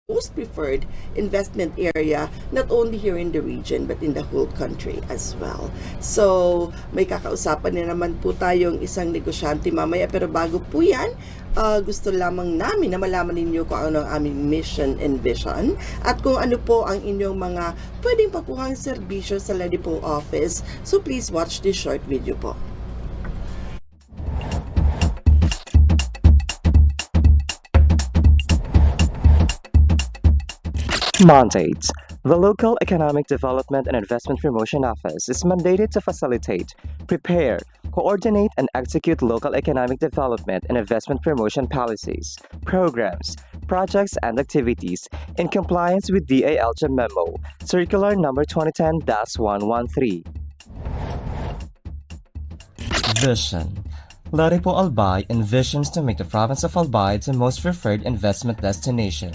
most preferred investment area, not only here in the region but in the whole country as well. So may kakausapan na naman po tayong isang negosyante mamaya, pero bago po yan, gusto lamang namin na malaman ninyo kung ano ang aming mission and vision at kung ano po ang inyong mga pwedeng pakuhang serbisyo sa Ledipo office. So please watch this short video po. Mandates. The Local Economic Development and Investment Promotion Office is mandated to facilitate, prepare, coordinate, and execute local economic development and investment promotion policies, programs, projects, and activities in compliance with DALJ Memo, Circular Number 2010-113. Vision. Ledipo Albay envisions to make the province of Albay the most preferred investment destination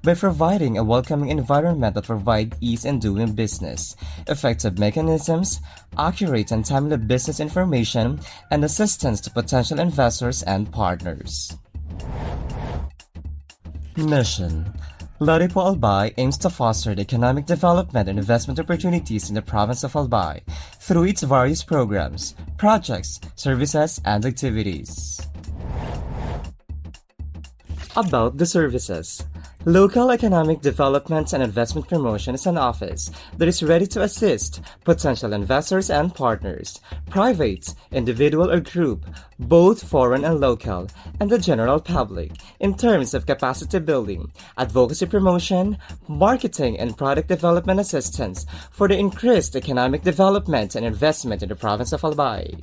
by providing a welcoming environment that provides ease in doing business, effective mechanisms, accurate and timely business information, and assistance to potential investors and partners. Mission. Ledipo Albay aims to foster the economic development and investment opportunities in the province of Albay through its various programs, projects, services, and activities. About the services. Local Economic Development and Investment Promotion is an office that is ready to assist potential investors and partners, private, individual or group, both foreign and local, and the general public, in terms of capacity building, advocacy promotion, marketing and product development assistance for the increased economic development and investment in the province of Albay.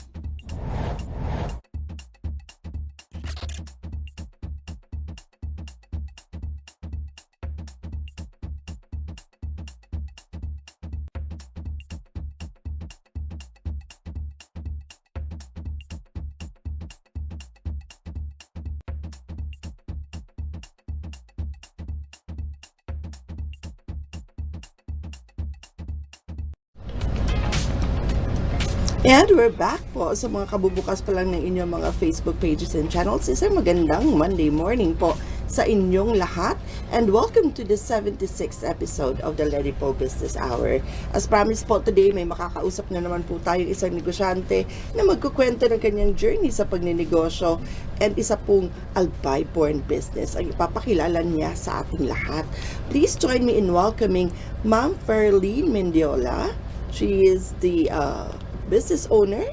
And we're back po sa mga kabubukas pa lang ng inyong mga Facebook pages and channels. Isang magandang Monday morning po sa inyong lahat. And welcome to the 76th episode of the Ledipo Business Hour. As promised po, today may makakausap na naman po tayong isang negosyante na magkukwento ng kanyang journey sa pagninegosyo and isa pong Albay-born business ang ipapakilala niya sa ating lahat. Please join me in welcoming Ma'am Ferline Mendiola. She is the business owner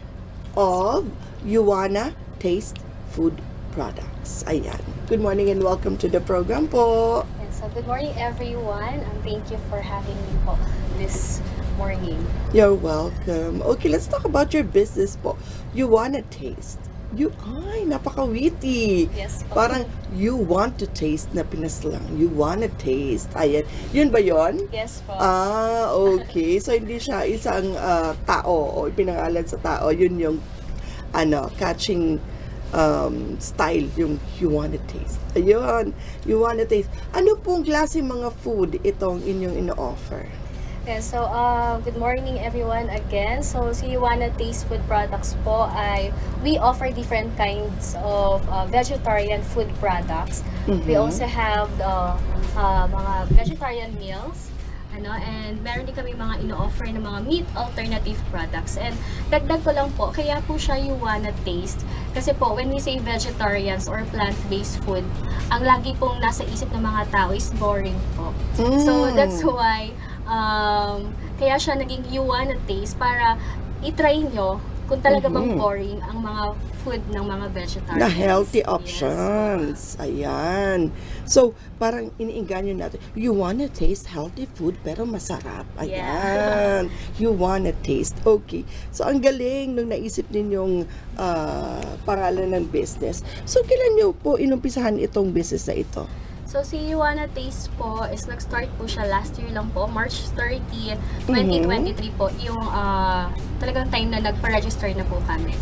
of Yuana Taste Food Products. Ayan. Good morning and welcome to the program po. Yes, so good morning everyone and thank you for having me po this morning. You're welcome. Okay, let's talk about your business po. Yuana Taste. Napaka-witty. Yes po. Parang you want to taste na pinaslang. You wanna taste. Ayan. Yun ba yun? Yes po. Okay. So, hindi siya isang tao o pinangalan sa tao. Yun yung catching style, yung you wanna taste. Ayun. You wanna taste. Ano pong klaseng mga food itong inyong ino-offer? Yes, so good morning everyone again. So si Yuana Taste Food Products po ay we offer different kinds of vegetarian food products. We also have the mga vegetarian meals. And meron din kami mga ino-offer ng mga meat alternative products. And dagdag ko lang po, kaya po siya Yuana Taste. Kasi po, when we say vegetarians or plant-based food, ang lagi pong nasa isip ng mga tao is boring po. So that's why kaya siya naging Yuana Taste para i-try nyo kung talaga bang boring ang mga food ng mga vegetarians. Na healthy options. Yes. Ayan. So, parang iniinganyo natin, you wanna taste healthy food pero masarap. Ayan. Yeah. You wanna taste. Okay. So, ang galing nung naisip ninyong pangalan ng business. So, kailan nyo po inumpisahan itong business na ito? So, si Yuana Taste po is nag-start po siya last year lang po, March 30, 2023 po, yung talagang time na nagpa-register na po kami.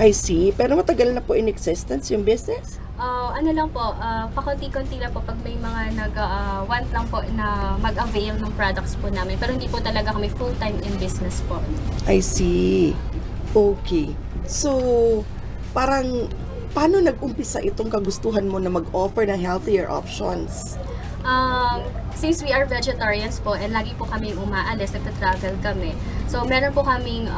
I see. Pero matagal na po in existence yung business? Ano lang po, pakunti-kunti lang po pag may mga nag-want lang po na mag-avail ng products po namin. Pero hindi po talaga kami full-time in business po. I see. Okay. So, parang paano nag-umpisa itong kagustuhan mo na mag-offer ng healthier options? Since we are vegetarians po and lagi po kami umaalis, nagta-travel kami. So meron po kaming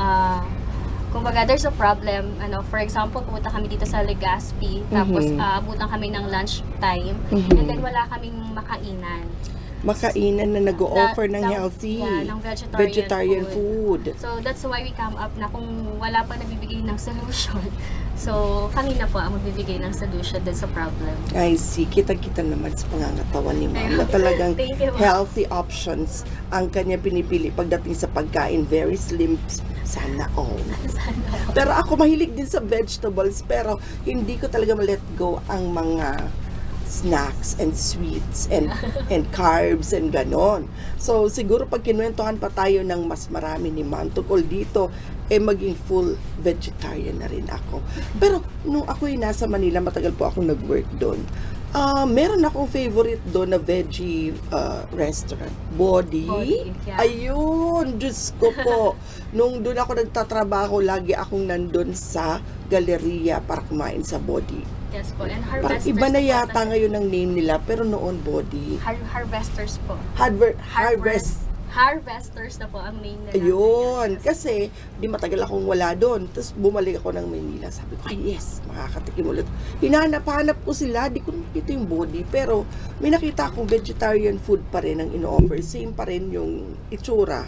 kumbaga there's a problem, for example, pumunta kami dito sa Legazpi, tapos abutan kami ng lunch time, and then wala kaming makainan. Makainan na nag-o-offer ng healthy, ng vegetarian food. So that's why we come up na kung wala pa nagbibigay ng solution, so kami na po ang magbibigay ng solution din sa problem. I see. Kita-kita naman sa pangangatawan ni Ma'am na talagang Thank you, Ma'am. healthy options ang kanya pinipili pagdating sa pagkain. Very slim. Sana all. Pero ako mahilig din sa vegetables, pero hindi ko talaga ma-let go ang mga snacks and sweets and carbs and ganon. So siguro pag kinwentuhan pa tayo ng mas marami ni Ma'am tungkol dito, maging full vegetarian na rin ako. Pero nung ako'y nasa Manila, matagal po akong nag-work doon. Meron akong favorite doon na veggie restaurant. Body. Yeah. Ayun, Diyos ko po. Nung doon ako nagtatrabaho, lagi akong nandun sa galeria para kumain sa Body. Yes po, and Parang harvesters iba na po yata talaga. ngayon ang name nila, pero noon Body. Harvesters po. Harvesters na po ang main nila. Ayun, kasi di matagal akong wala doon. Tapos bumalik ako ng Maynila. Sabi ko, ay yes, makakatikim ulit. Hinahanap-hanap ko sila, di ko nakita yung Body. Pero may nakita akong vegetarian food pa rin ang ino-offer. Same pa rin yung itsura.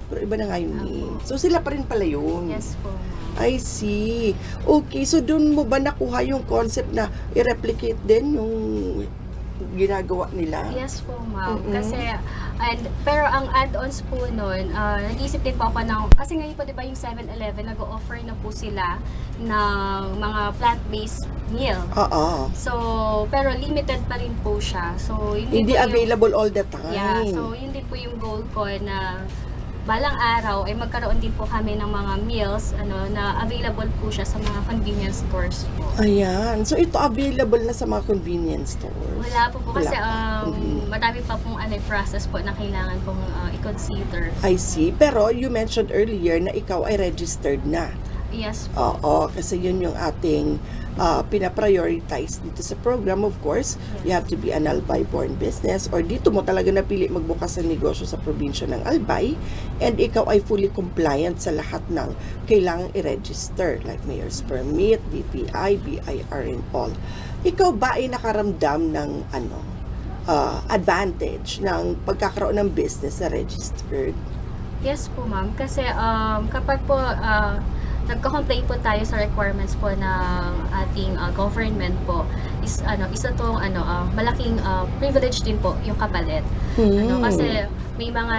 Pero iba na nga yung name. So sila pa rin pala yun. Yes po. I see. Okay, so doon mo ba nakuha yung concept na i-replicate din yung ginagawa nila? Yes po, ma'am. Kasi, pero ang add-ons po nun, nag-iisip din po ako ng, kasi ngayon po diba yung 7-Eleven, nag-o-offer na po sila ng mga plant-based meal. Oo. So, pero limited pa rin po siya. So, Hindi po yung- available all the time. Yeah, so yun din po yung goal ko na balang araw ay magkaroon din po kami ng mga meals na available po siya sa mga convenience stores po. Ayan. So, ito available na sa mga convenience stores? Wala po po Wala kasi pa. madami pa pong process po na kailangan pong i-consider. I see. Pero, you mentioned earlier na ikaw ay registered na. Yes po. Oo. Kasi yun yung ating pinaprioritize dito sa program. Of course, you have to be an Albay-born business or dito mo talaga napili magbukas ng negosyo sa probinsya ng Albay and ikaw ay fully compliant sa lahat ng kailangang i-register like Mayor's Permit, DTI, BIR and all. Ikaw ba ay nakaramdam ng advantage ng pagkakaroon ng business na registered? Yes po, ma'am. Kasi kapag po nagko-comply po tayo sa requirements po ng ating government po, isa tong malaking privilege din po yung kapalit. Kasi may mga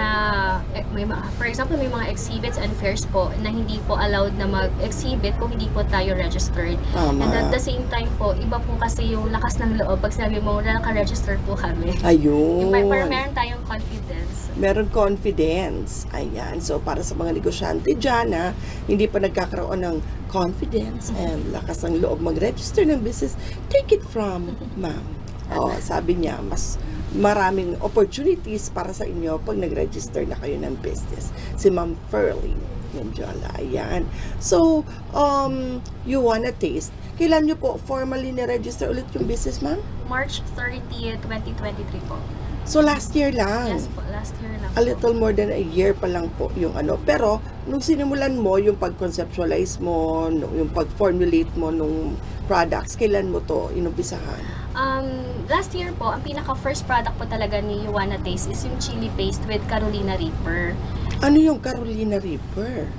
for example, may mga exhibits and fairs po na hindi po allowed na mag-exhibit kung hindi po tayo registered. Tama. And at the same time po, iba po kasi yung lakas ng loob pag sabi mo, naka-register po kami. Ayun. Parang meron tayong confidence. Meron confidence. Ayan. So, para sa mga negosyante dyan na hindi pa nagkakaroon ng confidence and lakas ng loob mag-register ng business, take it from Ma'am. Sabi niya, mas maraming opportunities para sa inyo pag nag-register na kayo ng business. Si Ma'am Ferlin Menjola. Ayan. So, you wanna taste. Kailan nyo po formally na-register ulit yung business, Ma'am? March 30th, 2023 po. So, last year lang. Yes po, last year lang A po. little more than a year pa lang po yung Pero, nung sinimulan mo, yung pag-conceptualize mo, yung pag-formulate mo nung products, kailan mo to inumpisahan? Last year po, ang pinaka-first product po talaga ni You Wanna Taste is yung chili paste with Carolina Reaper. Ano yung Carolina Reaper?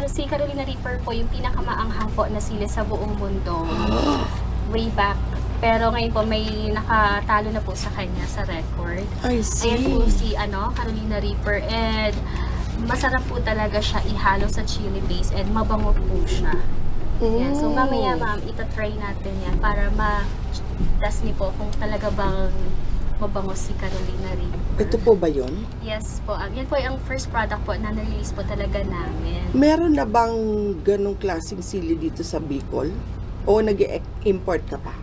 Si Carolina Reaper po yung pinakamaanghang po na sili sa buong mundo. Way back. Pero ngayon po may nakatalo na po sa kanya sa record. I see. Ayan po si Carolina Reaper, and masarap po talaga siya ihalo sa chili paste and mabango po siya. Yan. So mamaya ma'am, itatry natin yan para ma-test niyo po kung talaga bang mabango si Carolina Reaper. Ito po ba yun? Yes po. Yan po yung first product po na na-release po talaga namin. Meron na bang ganong klaseng sili dito sa Bicol? O nag-import ka pa?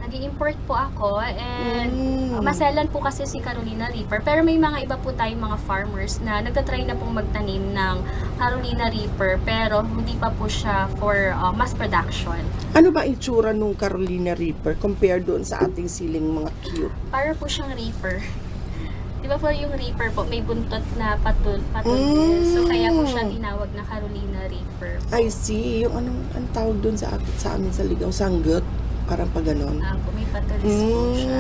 Nag-i-import po ako and maselan po kasi si Carolina Reaper. Pero may mga iba po tayong mga farmers na nagtatry na pong magtanim ng Carolina Reaper pero hindi pa po siya for mass production. Ano ba itsura nung Carolina Reaper compared doon sa ating siling mga cute? Para po siyang Reaper. Di ba po yung Reaper po, may buntot na patul. So kaya po siya tinawag na Carolina Reaper. I see. Yung anong tawag dun sa amin sa ligaw? Sanggot? Parang pa ganon. Po, may patulis po siya.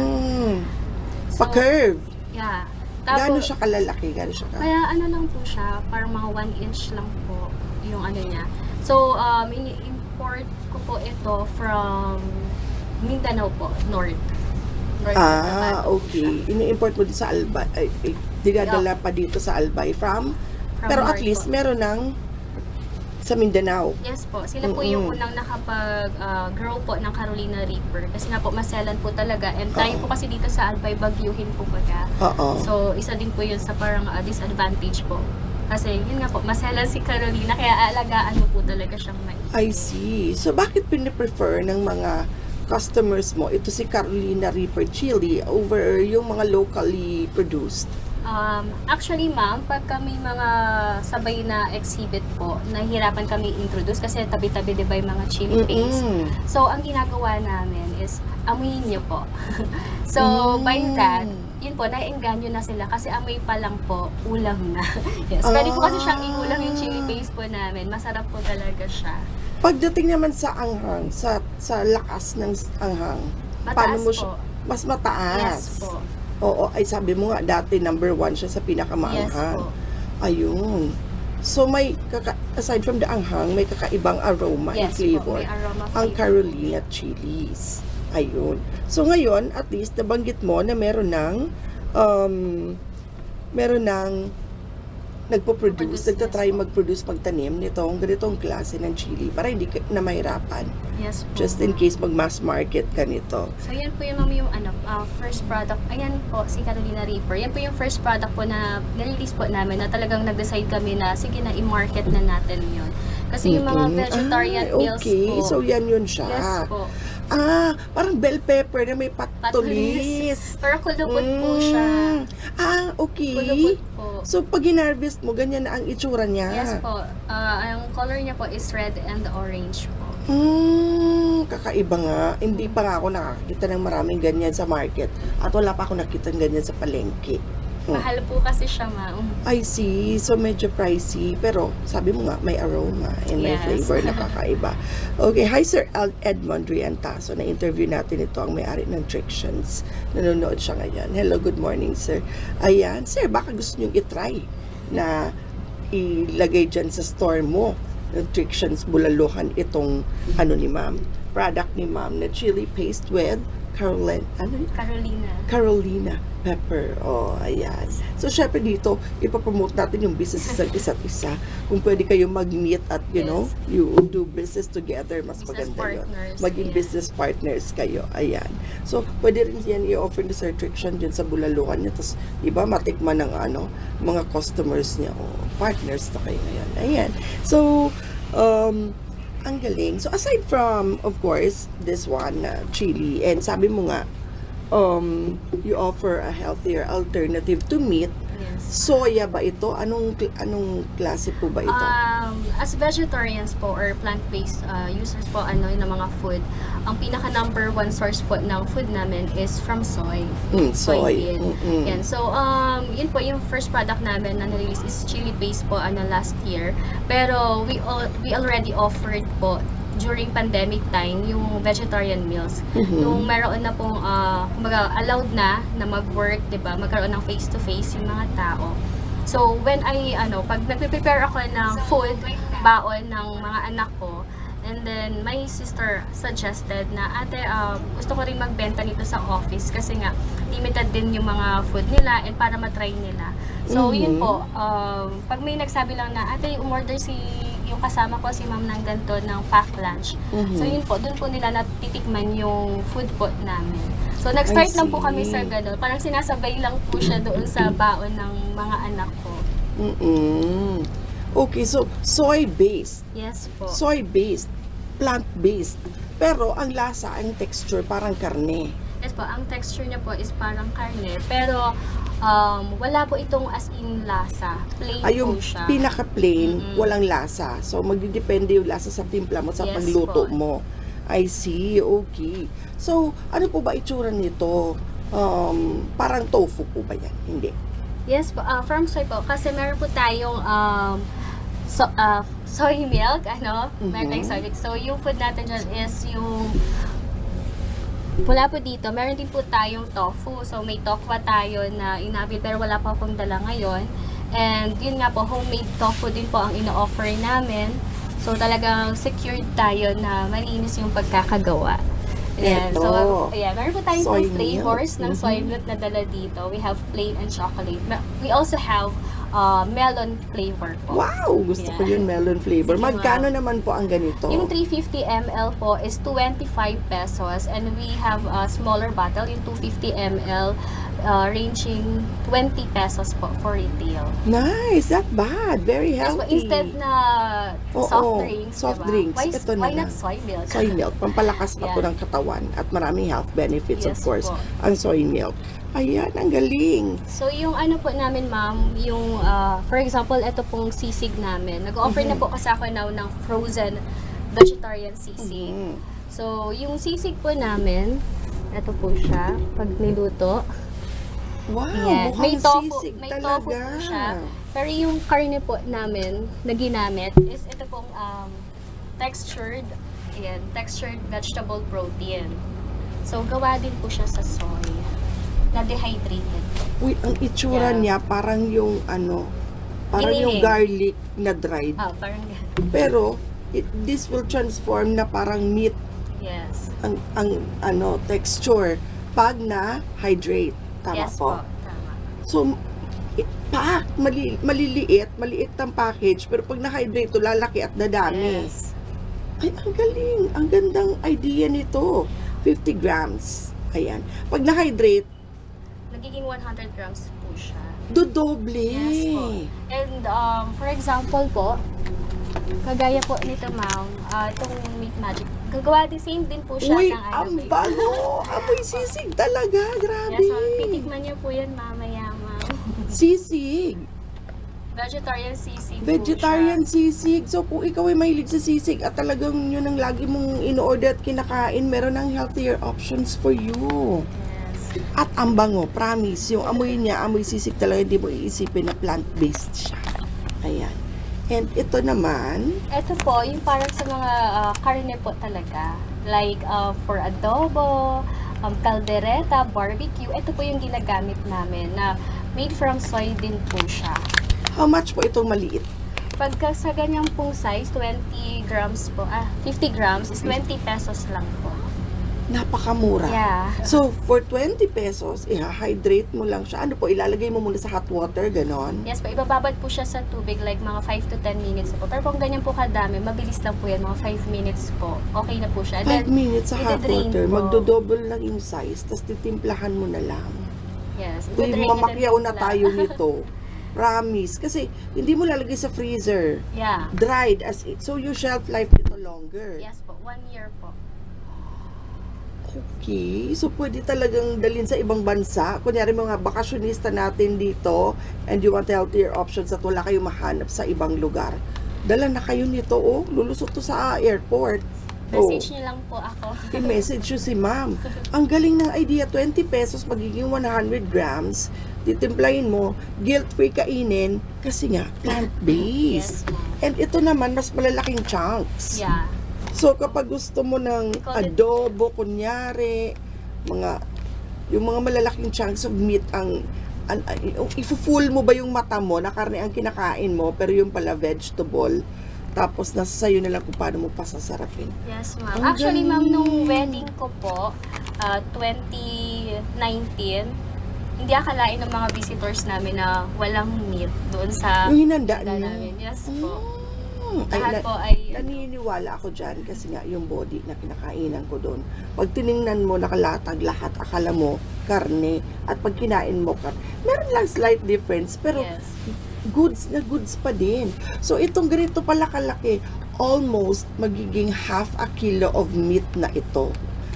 So, Pa-curve. Yeah. Gaano siya kalalaki? Gaano siya Kaya ano lang po siya, parang mga 1 inch lang po yung ano niya. So, ini-import ko po ito from Mindanao po, North okay. Ini-import mo din sa Albay. Dinadala pa dito sa Albay from pero at North least po. meron ng sa Mindanao. Yes po, sila po yung unang nakapag-grow po ng Carolina Reaper. Kasi nga po, maselan po talaga. And tayo po kasi dito sa Albay, bagyuhin po baga. So, isa din po yun sa parang disadvantage po. Kasi yun nga po, maselan si Carolina, kaya alagaan mo po talaga siyang mais. I see. So, bakit piniprefer ng mga customers mo ito si Carolina Reaper chili over yung mga locally produced? Actually, ma'am, pag kami mga sabay na exhibit po, nahihirapan kami introduce kasi tabi-tabi diba yung mga chili paste. So, ang ginagawa namin is amuyin niyo po. So, by that, yun po, naiengganyo na sila kasi amoy pa lang po, ulam na. Yes, pwede po kasi siyang iulam yung chili paste po namin. Masarap po talaga siya. Pagdating naman sa anghang, sa lakas ng anghang, Mataas paano mo po. siya? Mas mataas. Yes po. Oo, ay sabi mo nga dati number 1 siya sa pinakamaanghang. Yes po. Ayun. So may aside from the anghang, may kakaibang aroma and Yes flavor. po, may aroma Ang flavor. Carolina chilies. Ayun. So ngayon, at least nabanggit mo na meron ng nagpo-produce, nagtatry mag-produce, magtanim nitong ganitong klase ng chili para hindi na mahirapan. Yes po. Just in case mag-mass market ka nito. So, yan po yung mami yung first product. Ayan po, si Carolina Reaper. Yan po yung first product po na nirelease po namin na talagang nag-decide kami na sige na i-market na natin yun. Kasi yung mga vegetarian meals okay. po. So, yan yun siya. Yes po. Parang bell pepper na may patulis. Pero kulubot po siya. Okay. Kulubot po. So, pag in-harvest mo, ganyan na ang itsura niya. Yes po. Ang color niya po is red and orange po. Kakaiba nga. Hindi pa nga ako nakakita ng maraming ganyan sa market. At wala pa ako nakita ng ganyan sa palengke. Mahal po kasi siya, ma'am. I see. So, medyo pricey. Pero, sabi mo nga, may aroma and may Yes. flavor na kakaiba. Okay. Hi, Sir Edmond Riantaso. Na-interview natin ito ang may-ari ng Trictions. Nanonood siya ngayon. Hello, good morning, sir. Ayan. Sir, baka gusto nyo itry na ilagay dyan sa store mo ng Trictions Bulaluhan itong ni ma'am. Product ni ma'am na chili paste with Carolina pepper. Ayan. So, syempre dito, ipapromote natin yung business sa isa't isa. Kung pwede kayo mag-meet at, you do business together, mas Business maganda yun. partners, Maging yeah. business partners kayo. Ayan. So, pwede rin yan i-offer ni Sir Triction dyan sa Bulaluhan niya. Tapos, diba, matikman ng mga customers niya o partners na kayo ngayon. Ayan. So, ang galing. So, aside from, of course, this one, chili, and sabi mo nga, you offer a healthier alternative to meat. Yes. Soya ba ito? Anong klase po ba ito? As vegetarians po or plant-based users po ng mga food, ang pinaka number 1 source po ng food namin is from soy. Soy. Soybean. Yan. So, yun po yung first product namin na na-release is chili paste po last year. Pero we already offered po during pandemic time yung vegetarian meals. Nung meron na pong kumbaga allowed na mag-work, 'di ba? Magkaroon ng face-to-face yung mga tao. So, when pag nagpe-prepare ako ng food, baon ng mga anak ko, and then my sister suggested na, ate, gusto ko rin magbenta nito sa office kasi nga limited din yung mga food nila and para matry nila. So, yun po, pag may nagsabi lang na, ate, umorder yung kasama ko si ma'am ng ganito ng pack lunch. So, yun po, dun po nila natitikman yung food po namin. So, nag-start lang po kami sa gano'n. Parang sinasabay lang po siya doon sa baon ng mga anak ko. Okay, so soy-based. Yes po. Soy-based. Plant-based. Pero ang lasa, ang texture, parang karne. Yes po, ang texture niya po is parang karne. Pero, wala po itong as in lasa. Plain Yung po siya. pinaka-plain, walang lasa. So, magdidepende yung lasa sa timpla mo, sa Yes pagluto po. mo. I see, okay. So, ano po ba itsura nito? Parang tofu po ba yan? Hindi. Yes po, from soy po. Kasi meron po tayong soy milk, meron tayong soy milk. So, yung food natin dyan is yung wala po dito. Meron din po tayong tofu. So, may tokwa tayo na inabil pero wala pa akong dala ngayon. And yun nga po, homemade tofu din po ang ino-offer namin. So, talagang secured tayo na malinis yung pagkakagawa. Ayan. Eto. So, ayan. Meron po tayong Soy two flavors milk. ng soy milk na dala dito. We have plain and chocolate. We also have melon flavor po. Wow! Gusto ko Yeah. yung melon flavor. Sige, Magkano naman po ang ganito? Yung 350 ml po is 25 pesos and we have a smaller bottle, yung 250 ml ranging 20 pesos po for retail. Nice! Not bad. Very Yes, healthy. po, instead na Oo, soft drinks, soft diba? drinks. Why, Ito na why lang. not soy milk? Soy milk. Pampalakas pa po Yeah. ng katawan at maraming health benefits, of Yes course, po. ang soy milk. Ayan, ang galing. So, yung ano po namin, ma'am, yung, for example, ito pong sisig namin. Nag-offer na po kasi ako now ng frozen vegetarian sisig. Mhm. So, yung sisig po namin, ito po siya, pag niluto. Wow, Yan. mukhang sisig May talaga. tofu po siya. Pero yung karne po namin na ginamit is ito pong textured vegetable protein. So, gawa din po siya sa soy. Na dehydrated po. Uy, ang itsura Yeah. niya parang yung parang yung Giniling. garlic na dried. Parang Pero this will transform na parang meat yes. ang texture pag na hydrate. Tama Yes po. Tama. So maliit ang package, pero pag na-hydrate to, lalaki at dadami. Yes. Ay, ang galing. Ang gandang idea nito. 50 grams. Ayan. Pag na-hydrate, Nagiging 100 grams po siya. dodoble. Yes po. And for example po, kagaya po nito ma'am, itong Meat Magic, gagawa din same din po siya Uy, ng ang bago. Amoy sisig talaga. Grabe. Yes, ma'am. Titikman niyo po yan mamaya, ma'am. Sisig. Vegetarian sisig Vegetarian po sisig. So, kung ikaw ay mahilig sa sisig at talagang yun ang lagi mong in-order at kinakain, meron ng healthier options for you. siya. Yes. At ang bango, promise. Yung amoy niya, amoy sisig talaga, hindi mo iisipin na plant-based siya. Ayan. And ito naman, Ito po, yung parang sa mga karne po talaga. Like for adobo, caldereta, barbecue. Ito po yung ginagamit namin na made from soy din po siya. how much po itong maliit? Pagka sa ganyang pong size, 20 grams po, 50 grams is 20 pesos lang po. Napakamura. Yeah. So, for 20 pesos, i-hydrate mo lang siya. Ano po, ilalagay mo muna sa hot water, ganon? Yes po, ibababad po siya sa tubig like mga 5 to 10 minutes po. Pero kung ganyan po kadami, mabilis lang po yan, mga 5 minutes po. Okay na po siya. 5 minutes sa hot ide-drain water, po. magdo-double lang yung size, tapos titimplahan mo na lang. Yes. Uy, ide-drain mamakyaw na lang. tayo nito. Promise. Kasi, hindi mo lalagay sa freezer. Yeah. Dried as it. So, your shelf life nito longer. Yes po, 1 year po. Okay. So, pwede talagang dalhin sa ibang bansa. Kunyari mga bakasyonista natin dito and you want healthier options at wala kayong mahanap sa ibang lugar. Dala na kayo nito, oh. Lulusot to sa airport. Message niyo lang po ako. I-message nyo si ma'am. Ang galing ng idea, 20 pesos magiging 100 grams. Titimplahin mo, guilt-free kainin kasi nga, plant-based. Yes, ma'am. And ito naman, mas malalaking chunks. Yeah. So, kapag gusto mo ng Call it- adobo, kunyari, yung mga malalaking chunks of meat, ifu-full mo ba yung mata mo na karne ang kinakain mo, pero yung pala vegetable, tapos nasa sayo na lang kung paano mo pasasarapin. Yes, ma'am. Ang Actually, ma'am, nung galing. wedding ko po, 2019, hindi akalain ng mga visitors namin na walang meat doon sa Yung hinanda tinda niyo? namin. Yes po. Ay, Lahat po ay naniniwala ako dyan kasi nga yung body na kinakainan ko doon. Pag tiningnan mo, nakalatag lahat, akala mo karne, at pag kinain mo meron lang slight difference, pero yes. goods na goods pa din. So, itong ganito pala kalaki, almost magiging half a kilo of meat na ito.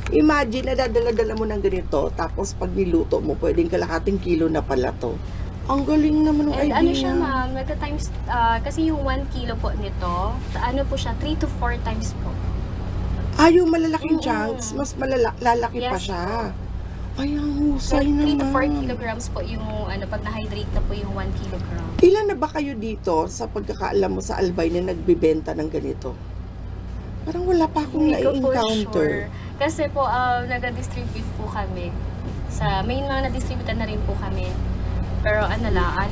Imagine, nadadala-dala mo ng ganito, tapos pag niluto mo, pwedeng kalahating kilo na pala to. Ang galing naman ng And idea. ano siya, ma'am, times kasi yung 1 kilo po nito, ano po siya, 3 to 4 times po. Yung malalaking Mm-mm. chunks, mas lalaki pa Yes siya. Ay, ang husay 3 to 4 naman. kilograms po yung pag na-hydrate na po yung 1 kilogram. Ilan na ba kayo dito sa pagkakaalam mo sa Albay na nagbibenta ng ganito? Parang wala pa akong Hindi ko po nai-encounter. sure. Kasi po, nag-distribute po kami. May mga na-distribute na rin po kami. Pero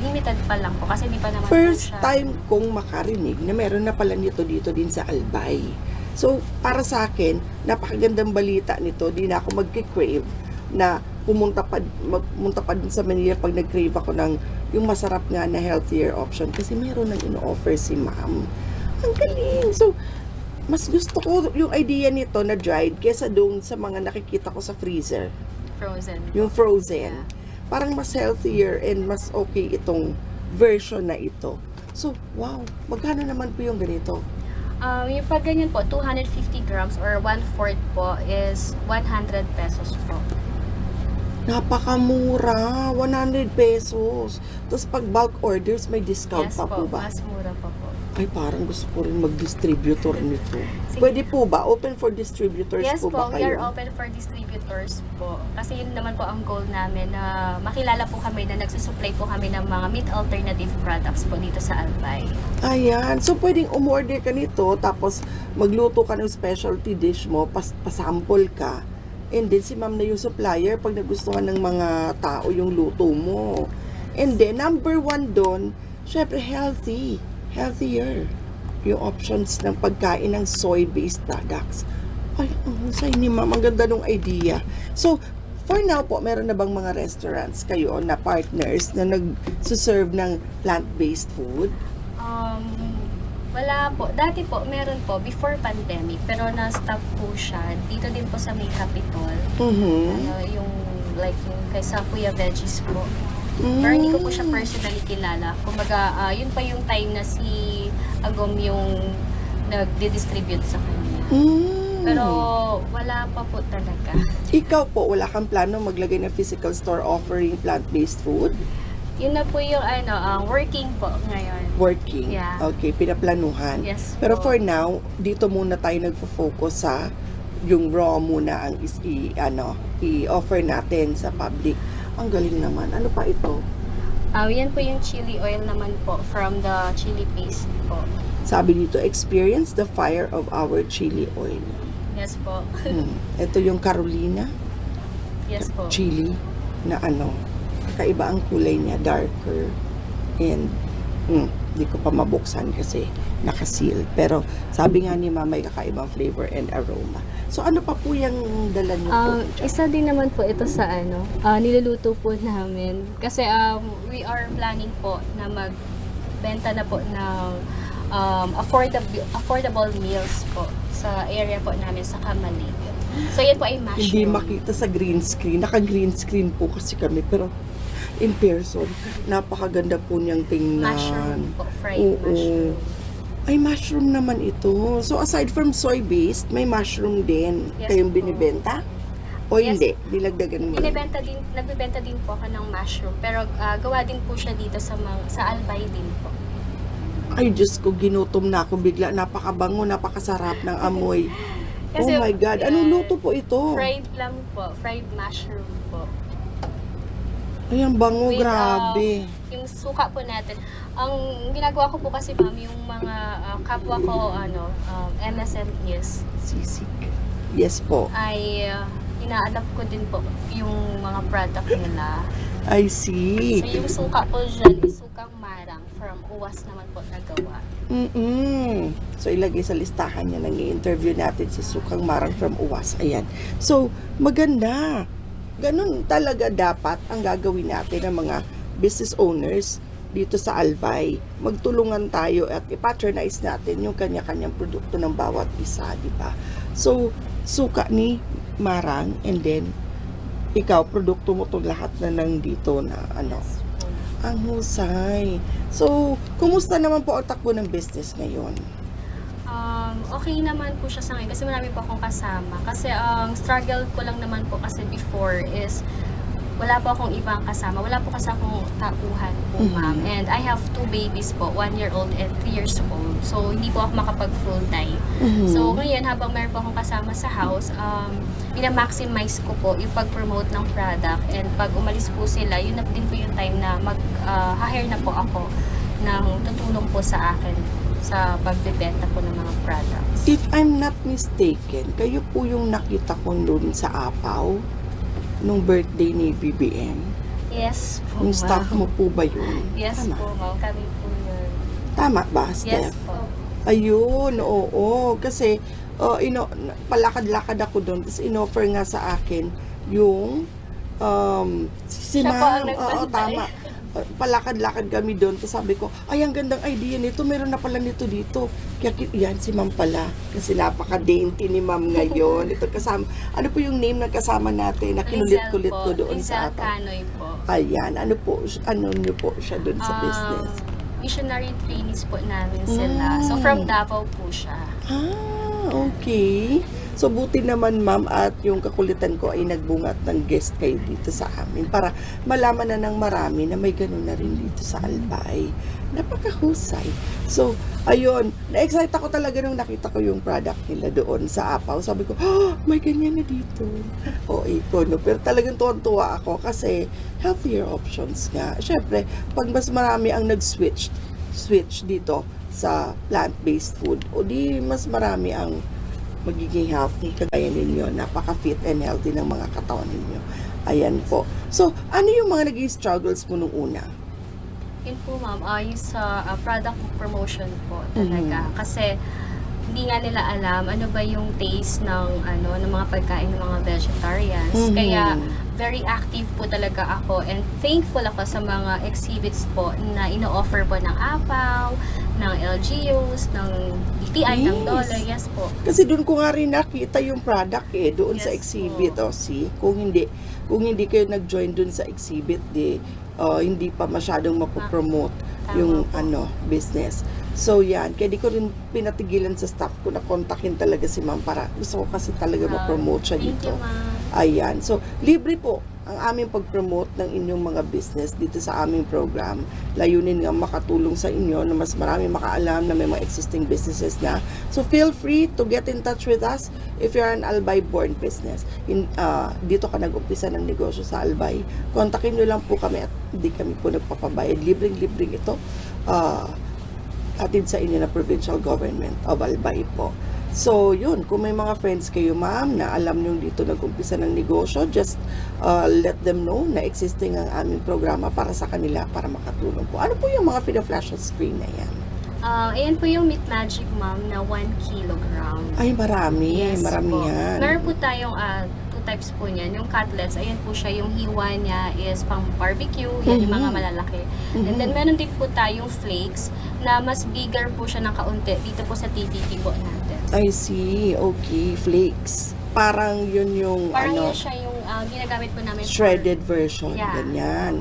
limited pa lang po kasi di pa naman First po siya. time kong makarinig na meron na pala nito dito din sa Albay. So, para sa akin, napakagandang balita nito. Di na ako magki-crave na pumunta pa din sa Manila pag nag-crave ako ng yung masarap nga na healthier option. Kasi meron nang ino-offer si ma'am. Ang galing! So, mas gusto ko yung idea nito na dried kesa doon sa mga nakikita ko sa freezer. Frozen. Yung frozen. Yeah. Parang mas healthier and mas okay itong version na ito. So, wow. Magkano naman po yung ganito? Yung pag ganyan po, 250 grams or 1/4 po is 100 pesos po. Napakamura. 100 pesos. Tapos pag bulk orders, may discount Yes pa po po, ba? mas mura pa po. Ay, parang gusto ko rin mag-distributor nito. Sige. Pwede po ba? Open for distributors Yes po po, ba we are kayo? open for distributors po. Kasi yun naman po ang goal namin na makilala po kami na nagsusupply po kami ng mga meat alternative products po dito sa Albay. Ayan. So, pwedeng umorder ka nito, tapos magluto ka ng specialty dish mo, pasample ka. And then, si ma'am na yung supplier pag nagustuhan ng mga tao yung luto mo. And then, number 1 doon, syempre, healthier. Yung options ng pagkain ng soy-based products. Ay, ang husay ni ma'am. Ang ganda ng idea. So, for now po, meron na bang mga restaurants kayo na partners na nag-serve ng plant-based food? Wala po. Dati po, meron po, before pandemic, pero na-stop po siya. Dito din po sa may Capitol. Yung kay sa Kuya Veggies po. Pero hindi ko po siya personally kilala. Kumbaga, yun pa yung time na si Agom yung nagdi-distribute sa kanya. Pero wala pa po talaga. Ikaw po, wala kang plano maglagay ng physical store offering plant-based food? Yun na po yung working po ngayon. Working? Yeah. Okay, pinaplanuhan. Yes Pero po. for now, dito muna tayo nagfo-focus sa yung raw muna ang i-offer natin sa public. Ang galing naman. Ano pa ito? Yan po yung chili oil naman po from the chili paste po. Sabi dito, experience the fire of our chili oil. Yes po. Ito yung Carolina Yes po. chili na kakaiba ang kulay niya, darker. And di ko pa mabuksan kasi nakaseal. Pero sabi nga ni mama, may kakaibang flavor and aroma. So ano pa po yung dala niyo po? Isa din naman po ito sa niluluto po namin. Kasi we are planning po na magbenta na po ng affordable meals po sa area po namin sa Kamalig. So yan po ay mushroom. Hindi makita sa green screen. Naka-green screen po kasi kami. Pero in person, napakaganda po niyang tingnan. Mushroom po, fried Oo. mushroom. Ay, mushroom naman ito. So, aside from soy-based, may mushroom din. Yes Kayong po. binibenta? O Yes. hindi? Dilagdagan mo. Nagbebenta din po ako ng mushroom. Pero gawa din po siya dito sa Albay din po. Ay, Diyos ko, ginutom na ako bigla. Napakabango, napakasarap ng amoy. Kasi, oh my God. Anong luto po ito? Fried lang po. Fried mushroom po. Ay, ang bango, With, grabe. Yung suka po natin. Ang ginagawa ko po kasi ma'am, yung mga kapwa ko, MSMEs, Sisig. Yes po. ay ina-adapt ko din po yung mga product nila. I see. So yung suka po dyan is sukang marang from uwas naman po nagawa. So, ilagay sa listahan niya nang i-interview natin si Sukang Marang from Uwas. Ayan. So, maganda. Ganun talaga dapat ang gagawin natin ng mga business owners dito sa Albay. Magtulungan tayo at i-patronize natin yung kanya-kanyang produkto ng bawat isa, di ba? So, suka ni Marang and then ikaw, produkto mo to lahat na nandito na ang husay. So, kumusta naman po ang takbo ng business ngayon? Okay naman po siya sa ngayon kasi marami po akong kasama. Kasi ang struggle ko lang naman po kasi before is wala po akong ibang kasama. Wala po kasi akong tauhan po, ma'am. And I have 2 babies po, 1-year-old and 3 years old. So, hindi po ako makapag full time. So, ngayon, habang meron po akong kasama sa house, pinamaximize ko po yung pag-promote ng product. And pag umalis po sila, yun na din po yung time na hire na po ako ng tutulong po sa akin sa pagbebenta po ng mga products. If I'm not mistaken, kayo po yung nakita ko doon sa Apaw nung birthday ni BBM. Yes po, Yung ma'am. staff mo po ba yun? Yes Tama. po, ma'am. Kami po yun. Tama ba, Yes Steph? po. Ayun, oo. Kasi, palakad-lakad ako doon. Tapos, inoffer nga sa akin yung, si Siya po ang ma'am. Oo, nagbantay. tama. Palakad-lakad kami doon. Tapos sabi ko, ay, ang gandang idea nito. Meron na pala nito dito. Kaya, yan, si ma'am pala. Kasi napaka-dainty ni ma'am ngayon. Ito kasama. Ano po yung name ng kasama natin na kinulit-kulit ko doon sa Rizal ato? Canoy po. Ayan, ano niyo po siya doon sa business? Missionary trainees po namin sila. So, from Davao po siya. Okay. So, buti naman, ma'am, at yung kakulitan ko ay nagbunga at ng guest kayo dito sa amin para malaman na ng marami na may ganun na rin dito sa Albay. Napakahusay. So, ayun. Na-excite ako talaga nung nakita ko yung product nila doon sa Apaw. Sabi ko, may ganyan na dito. No? Pero talagang tuwan-tuwa ako kasi healthier options nga. Siyempre, pag mas marami ang nag-switch dito sa plant-based food, o di mas marami ang magiging healthy kagaya ninyo, napaka-fit and healthy ng mga katawan ninyo. Ayan po. So, ano yung mga naging struggles mo nung una? Yun po, ma'am. Yung sa product promotion po talaga. Kasi, hindi nga nila alam ano ba yung taste ng mga pagkain ng mga vegetarians. Kaya, very active po talaga ako and thankful ako sa mga exhibits po na ino-offer po ng Apaw, ng LGUs, ng DTI, ng DOLE. Yes po. Kasi doon ko nga rin nakita yung product doon sa Yes exhibit. po. See, kung hindi kayo nag-join doon sa exhibit, hindi pa masyadong mapopromote Tama yung po. business. So yan, kaya di ko rin pinatigilan sa staff ko na kontakin talaga si ma'am para gusto ko kasi talaga ma-promote siya Thank dito. you, ma'am. Ayan. So, libre po ang aming pag-promote ng inyong mga business dito sa aming program. Layunin nga makatulong sa inyo na mas marami makaalam na may mga existing businesses na. So, feel free to get in touch with us if you're an Albay-born business. Dito ka nag-umpisa ng negosyo sa Albay. Kontakin nyo lang po kami at hindi kami po nagpapabayad. Libreng-libreng ito. Atid sa inyo na provincial government of Albay po. So, yun, kung may mga friends kayo, ma'am, na alam nyo dito nag-umpisa ng negosyo, just let them know na existing ang aming programa para sa kanila, para makatulong po. Ano po yung mga pina-flash on screen na yan? Ayan po yung Meat Magic, ma'am, na 1 kilogram. Ay, marami. Yes marami po. yan. Meron po tayong 2 types po niyan. Yung cutlets, ayan po siya, yung hiwa niya is pang barbecue, yan yung mga malalaki. And then meron din po tayong flakes na mas bigger po siya ng kaunti dito po sa TVP po natin. I see. Okay. Flakes. Parang yun yung Parang yun siya yung ginagamit po namin shredded version. Yeah. Ganyan.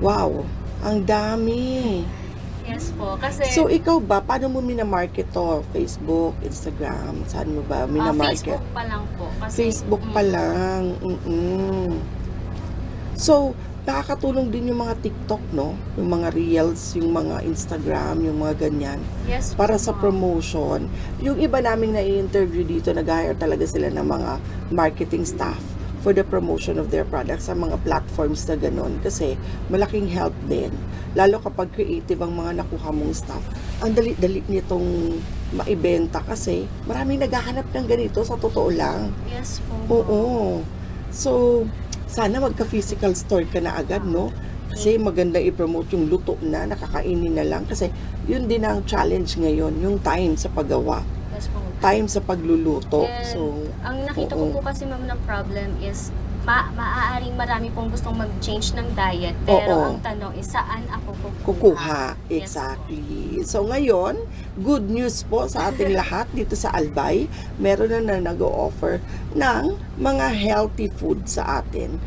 Wow. Ang dami. Yes po. Kasi So, ikaw ba, paano mo minamarket to? Facebook, Instagram, saan mo ba minamarket? Facebook pa lang po. Kasi, Facebook pa lang. So, nakakatulong din yung mga TikTok, no? Yung mga Reels, yung mga Instagram, yung mga ganyan. Yes Para po, sa ma'am. promotion. Yung iba naming na-interview dito, nag-hire talaga sila ng mga marketing staff for the promotion of their products sa mga platforms na ganun. Kasi malaking help din. Lalo kapag creative ang mga nakuha mong staff. Ang dali-dali nitong maibenta kasi maraming naghahanap ng ganito sa totoo lang. Yes po. Oo. So, sana magka-physical store ka na agad, no? Kasi maganda i-promote yung luto na, nakakainin na lang. Kasi yun din ang challenge ngayon, yung time sa paggawa. Yes po. Time sa pagluluto. And So, ang nakita ko oo. po kasi, ma'am, na problem is maaaring marami pong gustong mag-change ng diet, pero Oo. ang tanong is saan ako kukuha. Yes Exactly. So, ngayon, good news po sa ating lahat dito sa Albay. Meron na nag-o-offer ng mga healthy food sa atin.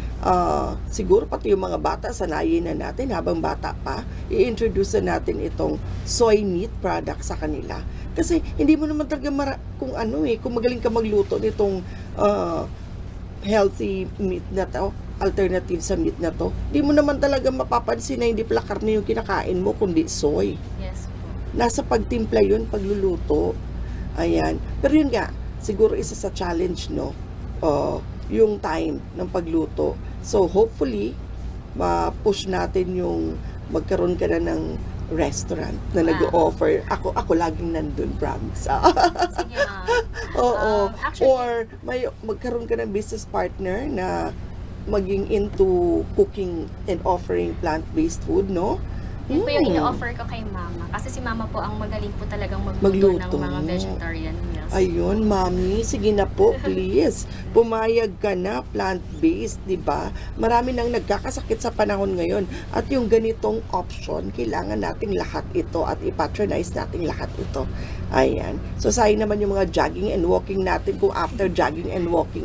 Siguro pati yung mga bata, sanayin na natin habang bata pa. I-introduce na natin itong soy meat product sa kanila. Kasi hindi mo naman talaga kung magaling ka magluto nitong healthy meat na to, alternative sa meat na to, di mo naman talaga mapapansin na hindi pala karne yung kinakain mo, kundi soy. Yes po. Nasa pagtimpla yun, pagluluto. Ayan. Pero yun nga, siguro isa sa challenge, no? Yung time ng pagluto. So, hopefully, ma-push natin yung magkaroon ka na ng restaurant na nag-o-offer. Ako laging nandun, promise. Sige ma'am. Oo. Actually, Or magkaroon ka ng business partner na maging into cooking and offering plant-based food, no? yun po yung ino-offer ko kay mama. Kasi si mama po ang magaling po talagang magluto ng Magluto. mga vegetarian meals. Ayun, mami, sige na po, please. Pumayag ka na, plant-based, di ba? Marami nang nagkakasakit sa panahon ngayon. At yung ganitong option, kailangan nating lahat ito at ipatronize nating lahat ito. Ayan. So, sayang naman yung mga jogging and walking natin kung after jogging and walking,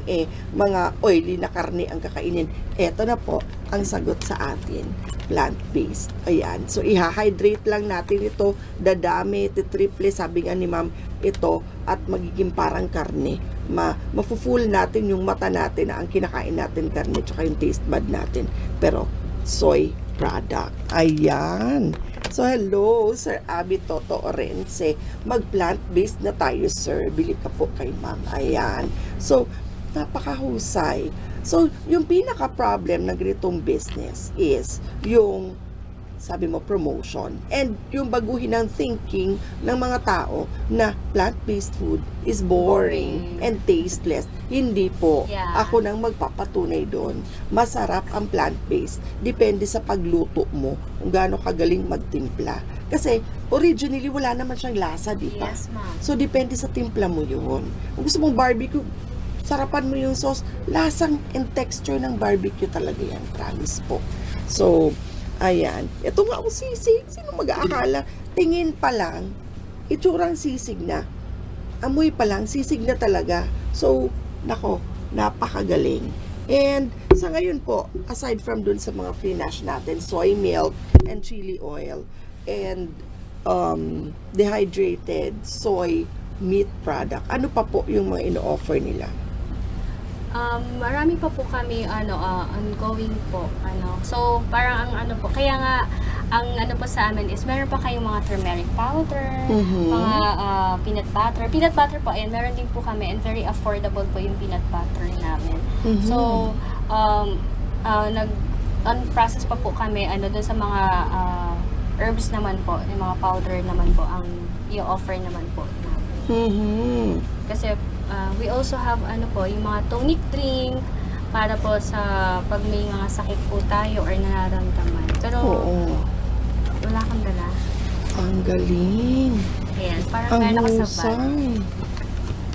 mga oily na karne ang kakainin. Eto na po ang sagot sa atin. Plant-based. Ayan. So, iha-hydrate lang natin ito. Dadami, titriple, sabi nga ni ma'am, ito at magiging parang karne. Mafu-full natin yung mata natin na ang kinakain natin karne tsaka yung taste bud natin. Pero, soy product. Ayan. So, hello, Sir Abby Toto Orense. Mag-plant-based na tayo, sir. Bili ka po kay ma'am. Ayan. So, napakahusay. So, yung pinaka-problem ng ganitong business is yung, sabi mo, promotion. And yung baguhin ng thinking ng mga tao na plant-based food is boring and tasteless. Hindi po. Yeah. Ako nang magpapatunay doon. Masarap ang plant-based. Depende sa pagluto mo kung gaano kagaling magtimpla. Kasi, originally, wala naman siyang lasa, di ba? Yes, ma'am. So, depende sa timpla mo yun. Kung gusto mong barbecue, sarapan mo yung sauce, lasang and texture ng barbecue talaga yan, promise po. So, ayan. Ito nga ang sisig. Sino mag-aakala? Tingin pa lang, itsurang sisig na. Amoy pa lang, sisig na talaga. So, nako, napakagaling. And, sa ngayon po, aside from dun sa mga free nash natin, soy milk and chili oil, and dehydrated soy meat product, ano pa po yung mga ino-offer nila? Marami pa po kami ongoing po so parang ang po kaya nga ang po sa amin is meron pa kayong mga turmeric powder, mga peanut butter po, ayan, meron din po kami and very affordable po yung peanut butter namin. So nag-process pa po kami doon sa mga herbs naman po, yung mga powder naman po ang i-offer naman po namin. Kasi we also have yung mga tonic drink para po sa pag may mga sakit po tayo or nararamdaman. Pero wala kang dala. Ang galing. Ayan, parang Ang meron ka sa bag. husay.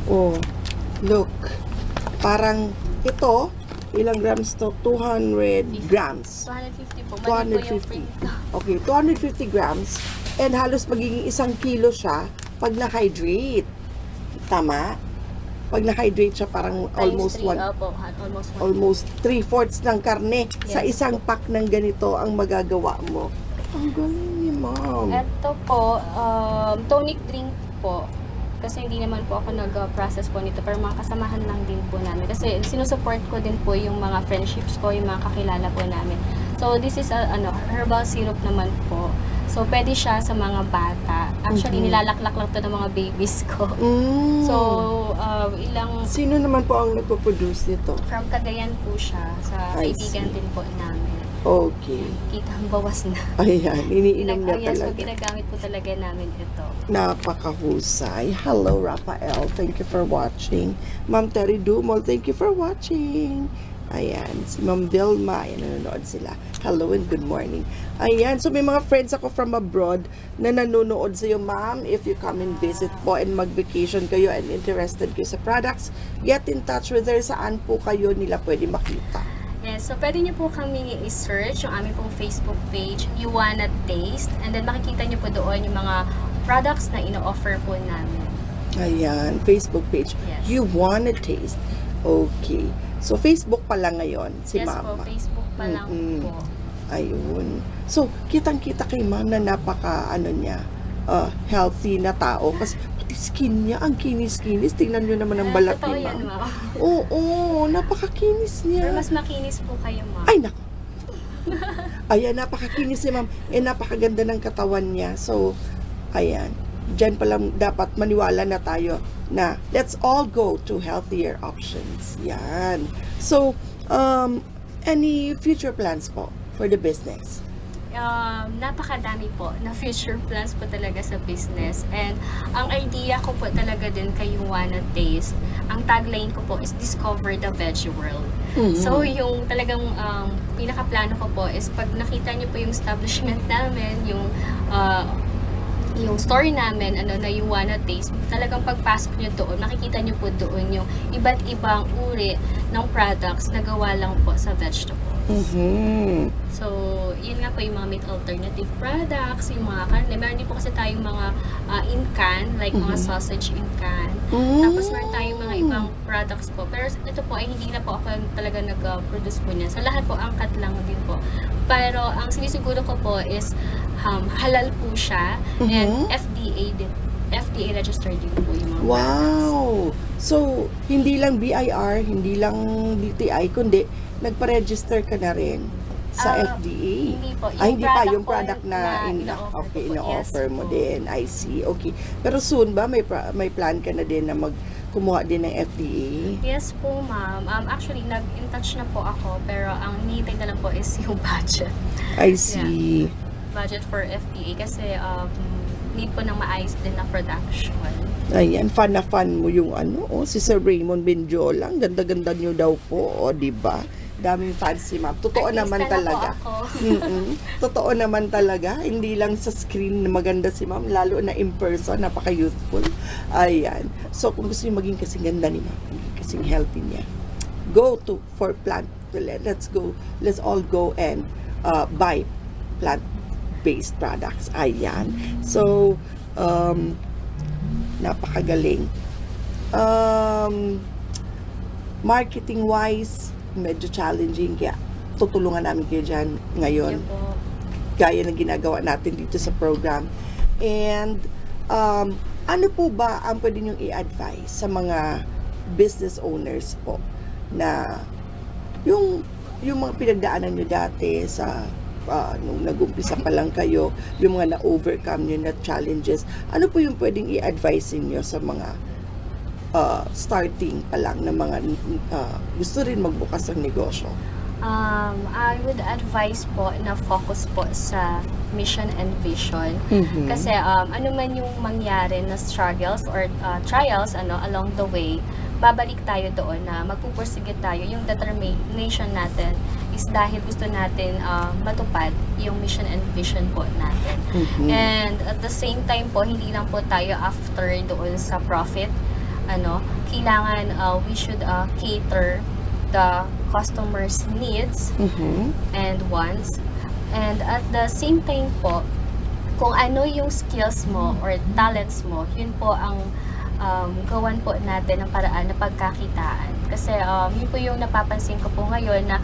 Oh, look. Parang ito, ilang grams to? 200 grams. 250 po. Mali po yung 250. print. Okay, 250 grams. And halos magiging 1 kilo siya pag na-hydrate. Tama? Pag na-hydrate siya, parang Times 3, opo, almost 1. almost 3/4 ng karne sa Yes. isang pack ng ganito ang magagawa mo. Ang galing ni ma'am. Ito po, tonic drink po. Kasi hindi naman po ako nag-process po nito, pero mga kasamahan lang din po namin. Kasi sinusupport ko din po yung mga friendships ko, yung mga kakilala po namin. So, this is herbal syrup naman po. So, pwede siya sa mga bata. Actually, nilalaklak lang to ng mga babies ko. So, ilang... Sino naman po ang nagpo-produce nito? From Cagayan po siya. Sa I kaibigan see. din po namin. Okay. Kita ang bawas na. Ayan, iniinom niya Yes po, talaga. ginagamit po talaga namin ito. Napakahusay. Hello, Rafael. Thank you for watching. Ma'am Terry Dumol, thank you for watching. Ayan, si Ma'am Vilma, ayan, nanonood sila. Hello and good morning. Ayan, so may mga friends ako from abroad na nanonood sa'yo, ma'am. If you come and visit po and mag-vacation kayo and interested kayo sa products, get in touch with her. Saan po kayo nila pwede makita? Yes, so pwede niyo po kami i-search yung aming pong Facebook page, You Wanna Taste, and then makikita niyo po doon yung mga products na ino-offer po namin. Ayan, Facebook page. Yes. You Wanna Taste. Okay. So, Facebook pa lang ngayon, si Yes Mama. po, Facebook pa lang po. Ayun. So, kitang-kita kay Ma'am na napaka, healthy na tao. Kasi, pati pati skin niya, ang kinis-kinis. Tingnan nyo naman ang balat Totoo ni yan, ma'am. ma'am. Oo, napakakinis niya. Pero mas makinis po kayo, ma'am. Ay, nako. Ayan, napakakinis niya, ma'am. Napakaganda ng katawan niya. So, ayan. Diyan pa lang dapat maniwala na tayo na let's all go to healthier options. Yan. So, any future plans po for the business? Napakadami po na future plans po talaga sa business. And ang idea ko po talaga din kay You Wanna Taste, ang tagline ko po is Discover the Veggie World. So yung talagang pinaka-plano ko po is pag nakita niyo po yung establishment namin, yung store namin, na You Wanna Taste, talagang pagpasok nyo doon, makikita nyo po doon yung iba't ibang uri ng products na gawa lang po sa vegetable. So, yun nga po yung mga meat alternative products, yung mga karne. Meron din po kasi tayong mga in can, like mga sausage in can. Tapos meron tayong mga ibang products po. Pero ito po ay hindi na po ako talaga nag-produce po niya. Sa lahat po, angkat lang din po. Pero ang sinisiguro ko po is halal po siya and FDA registered din po yung mga products. Wow! So, hindi lang BIR, hindi lang DTI, kundi nagpa-register ka na rin sa FDA. Hindi po. Hindi pa yung po product na ina-offer ko po. ina-offer Yes mo po. din. I see. Okay. Pero soon ba may plan ka na din na kumuha din ng FDA? Yes po, ma'am. Actually, nag-in-touch na po ako, pero ang hinihintay na lang po is yung budget. I see. Budget for FDA kasi need po ng maayos din na production. Ayan, fan na fan mo yung si Sir Raymond Benjola. Ang ganda-ganda niyo daw po, di ba? Daming fancy ma'am. Totoo Artista naman na talaga. po ako. Totoo naman talaga. Hindi lang sa screen na maganda si ma'am, lalo na in person, napaka-youthful. Ayan. So, kung gusto niyo maging kasing ganda ni ma'am, maging kasing healthy niya, go for plant. Let's all go and buy plant-based products. Ayan. So, napakagaling. Marketing-wise, medyo challenging, kaya tutulungan namin kayo dyan ngayon, Yun po. gaya ng ginagawa natin dito sa program. And ano po ba ang pwede niyong i-advise sa mga business owners po na yung mga pinagdaanan nyo dati sa nung nag-umpisa pa lang kayo, yung mga na-overcome nyo na challenges, ano po yung pwedeng i-advise niyo sa mga starting pa lang na mga gusto rin magbukas ng negosyo? I would advise po na focus po sa mission and vision. Kasi ano man yung mangyari na struggles or trials along the way, babalik tayo doon na magpupursige tayo. Yung determination natin is dahil gusto natin matupad yung mission and vision po natin. And at the same time po, hindi lang po tayo after doon sa profit. Kailangan we should cater the customers' needs and wants. And at the same time po, kung ano yung skills mo or talents mo, yun po ang gawan po natin ng paraan na pagkakitaan. Kasi yun po yung napapansin ko po ngayon na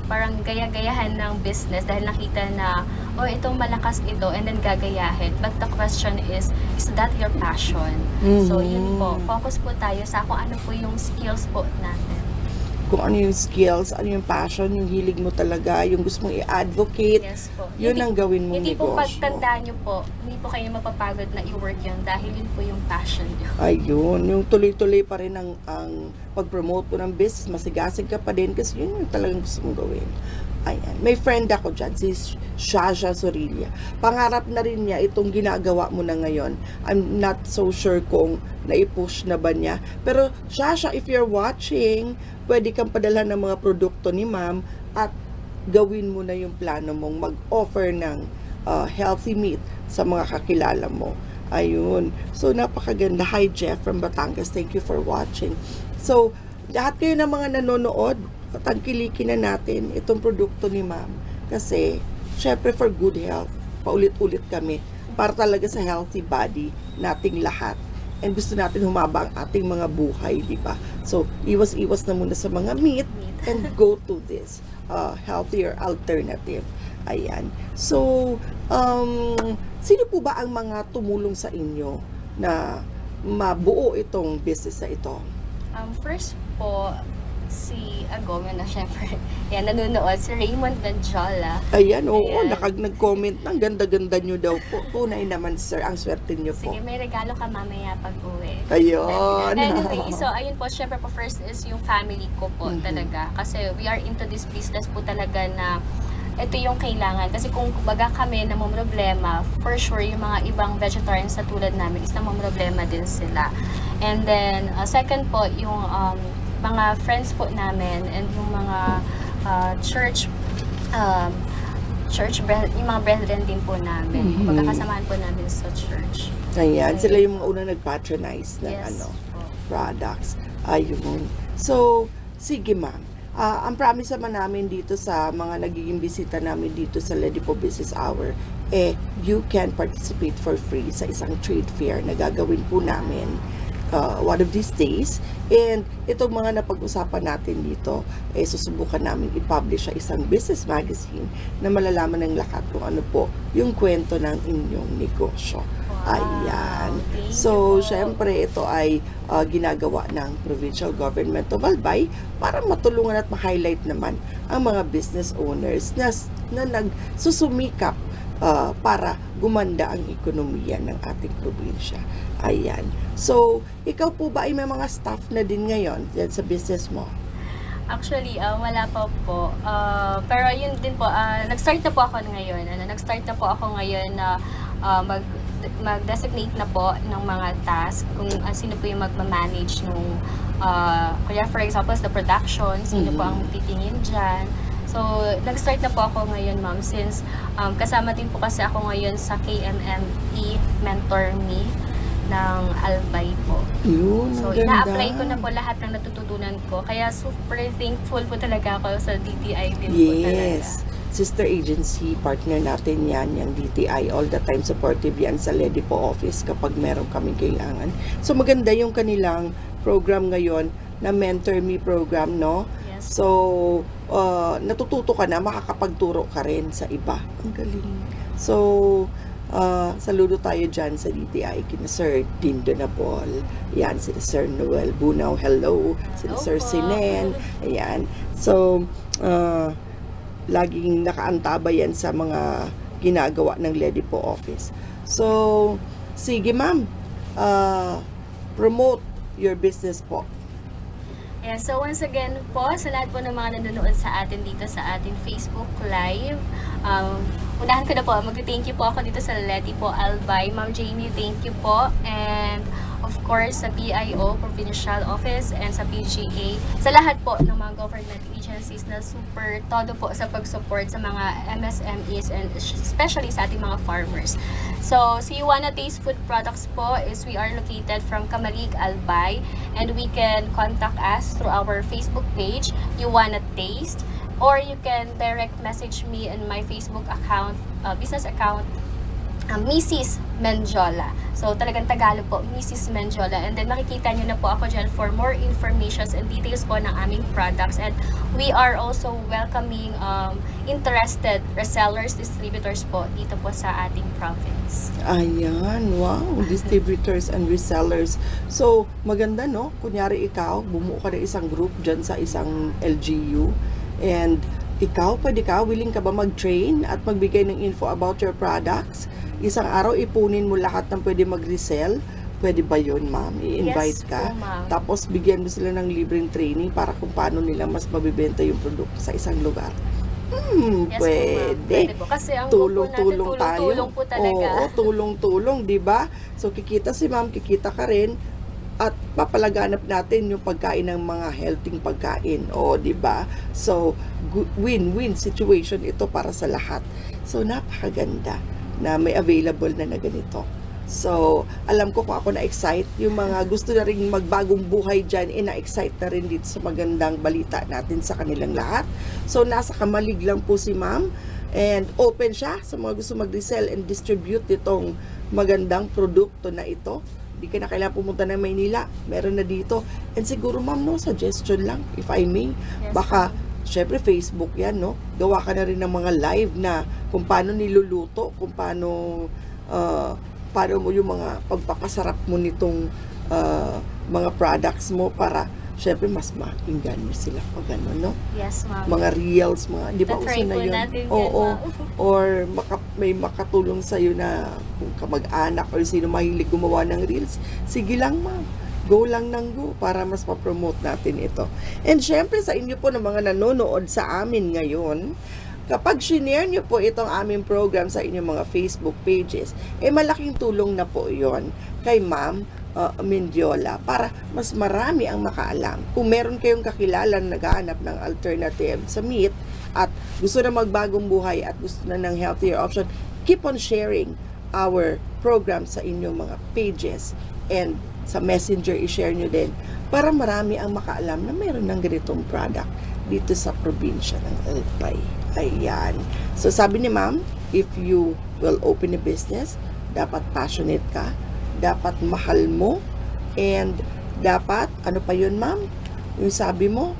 parang gaya-gayahan ng business dahil nakita na itong malakas ito and then gagayahin. But the question is that your passion? So yun po, focus po tayo sa kung ano po yung skills po natin. Kung ano yung skills, ano yung passion, yung hilig mo talaga, yung gusto mong i-advocate, Yes po. yun ang gawin mong Hindi po negosyo. pagtandaan nyo po, hindi po kayo mapapagod na i-work yun dahil yun po yung passion nyo. Ayun, yung tuloy-tuloy pa rin ang pag-promote po ng business, masigasig ka pa din kasi yun yung talagang gusto mong gawin. Ayan. May friend ako dyan, si Shasha Sorilla. Pangarap na rin niya itong ginagawa mo na ngayon. I'm not so sure kung naipush na ba niya. Pero Shasha, if you're watching, pwede kang padala ng mga produkto ni ma'am at gawin mo na yung plano mong mag-offer ng healthy meat sa mga kakilala mo. Ayun. So, napakaganda. Hi, Jeff from Batangas. Thank you for watching. So, lahat kayo ng mga nanonood, tangkilikin na natin itong produkto ni ma'am. Kasi, syempre for good health, paulit-ulit kami para talaga sa healthy body nating lahat. And gusto natin humaba ang ating mga buhay, di ba? So, iwas-iwas na muna sa mga meat and go to this healthier alternative. Ayan. So, sino po ba ang mga tumulong sa inyo na mabuo itong business na ito? First po, si Agome na syempre, yan, nanonood, si Raymond Benjola. Ayan, oo, Ayan. nag-comment ng ganda-ganda nyo daw po. Tunay naman, sir, ang swerte nyo po. Sige, may regalo ka mamaya pag-uwi. Ayun. Anyway, so ayun po, syempre po first is yung family ko po Mhm. talaga. Kasi we are into this business po talaga na ito yung kailangan. Kasi kung kumbaga kami na problema, for sure yung mga ibang vegetarians na tulad namin is na problema din sila. And then, second po, yung mga friends po namin and yung mga church yung mga brethren din po namin. Mhm. Pagkakasamahan po namin sa church. Ayan, Okay. sila yung mga una nag-patronize ng Yes. po. products. Ayun. So, sige ma'am. Ang promise naman namin dito sa mga nagiging bisita namin dito sa Ledipo Business Hour, you can participate for free sa isang trade fair na gagawin po namin one of these days. And itong mga napag-usapan natin dito, susubukan namin i-publish sa isang business magazine na malalaman ng lahat kung ano po yung kwento ng inyong negosyo. Wow, Ayan. thank So, you po. syempre, ito ay ginagawa ng Provincial Government of Albay para matulungan at ma-highlight naman ang mga business owners na nagsusumikap para gumanda ang ekonomiya ng ating probinsya. Ayan. So, ikaw po ba ay may mga staff na din ngayon yan sa business mo? Actually, wala pa po. Pero yun din po, nag-start na po ako ngayon. Nag-start na po ako ngayon na mag-designate na po ng mga task kung sino po yung magmamanage nung, kaya for example, the production, sino po ang titingin dyan. So, nag-start na po ako ngayon, ma'am, since kasama din po kasi ako ngayon sa KMME Mentor Me ng Albay po. Yun, So, ang ganda. ina-apply ko na po lahat ng natututunan ko. Kaya super thankful po talaga ako sa DTI din po talaga. Yes. Sister agency, partner natin yan, yung DTI. All the time supportive yan sa Ledipo office kapag meron kaming kailangan. So, maganda yung kanilang program ngayon na Mentor Me program, no? Yes. So, natututo ka na, makakapagturo ka rin sa iba. Ang galing. So, saludo tayo dyan sa DTI, kina Sir Dindo Nabol, yan, si Sir Noel Bunaw, hello, si Hello Sir po. Sinen, ayan. So, laging nakaantaba yan sa mga ginagawa ng Ledipo office. So, sige ma'am, promote your business po. Yeah, so once again po, sa lahat po ng mga nanonood sa atin dito sa ating Facebook Live, unahan ko na po, mag-thank you po ako dito sa Ledipo Albay. Ma'am Jamie, thank you po. And of course, sa PIO, Provincial Office, and sa PGA, sa lahat po ng mga government agencies na super todo po sa pag-support sa mga MSMEs and especially sa ating mga farmers. So, si Yuana Taste Food Products po is we are located from Camalig, Albay, and we can contact us through our Facebook page, Yuana Taste, or you can direct message me in my Facebook account, business account, Mrs. Menjola. So, talagang Tagalog po, Mrs. Menjola. And then, makikita nyo na po ako dyan for more informations and details po ng aming products. And we are also welcoming interested resellers, distributors po dito po sa ating province. Ayan, wow, distributors and resellers. So, maganda, no? Kunyari ikaw, bumuo ka ng isang group dyan sa isang LGU, and pwede ka, willing ka ba mag-train at magbigay ng info about your products? Isang araw, ipunin mo lahat ng pwede mag-resell. Pwede ba yun, ma'am? I-invite Yes ka. po, ma'am. Tapos, bigyan mo sila ng libreng training para kung paano nila mas mabibenta yung produkto sa isang lugar. Yes po, ma'am. Pwede. Pwede po. Kasi ang goal po natin, Tulong-tulong tayo. tulong po talaga. Oo, tulong-tulong, di ba? So, kikita si ma'am, kikita ka rin, at papalaganap natin yung pagkain ng mga healthy pagkain. O, di ba? So, win-win situation ito para sa lahat. So, napakaganda na may available na ganito. So, alam ko kung ako na-excite, yung mga gusto na rin magbagong buhay dyan, na-excite na rin dito sa magandang balita natin sa kanilang lahat. So, nasa Camalig lang po si ma'am, and open siya sa mga gusto mag-resell and distribute itong magandang produkto na ito. Hindi ka na kailangan pumunta ng Maynila, meron na dito. And siguro ma'am, no, suggestion lang, if I may, Yes, baka syempre Facebook yan, no? Gawa ka na rin ng mga live na kung paano niluluto, kung paano paano mo yung mga pagpapasarap mo nitong mga products mo para syempre mas makinggan mo sila pag ano, no? Yes, ma'am. Mga reels, mga, di ba Tatry uso na po yun? natin yan, Oo. ma'am. Or may makatulong sa'yo na kung kamag-anak or sino mahilig gumawa ng reels, sige lang ma'am. Go lang ng go para mas ma-promote natin ito. And syempre sa inyo po ng mga nanonood sa amin ngayon, kapag shinare nyo po itong aming program sa inyong mga Facebook pages, malaking tulong na po yon kay Ma'am Mendiola para mas marami ang makaalam. Kung meron kayong kakilala na naghahanap ng alternative sa meat at gusto na magbagong buhay at gusto na ng healthier option, keep on sharing our program sa inyong mga pages and sa messenger i-share nyo din para marami ang makaalam na mayroon ng ganitong product dito sa probinsya ng Albay. Ayan. So sabi ni ma'am, if you will open a business, dapat passionate ka, dapat mahal mo, and dapat, ano pa yun ma'am? Yung sabi mo,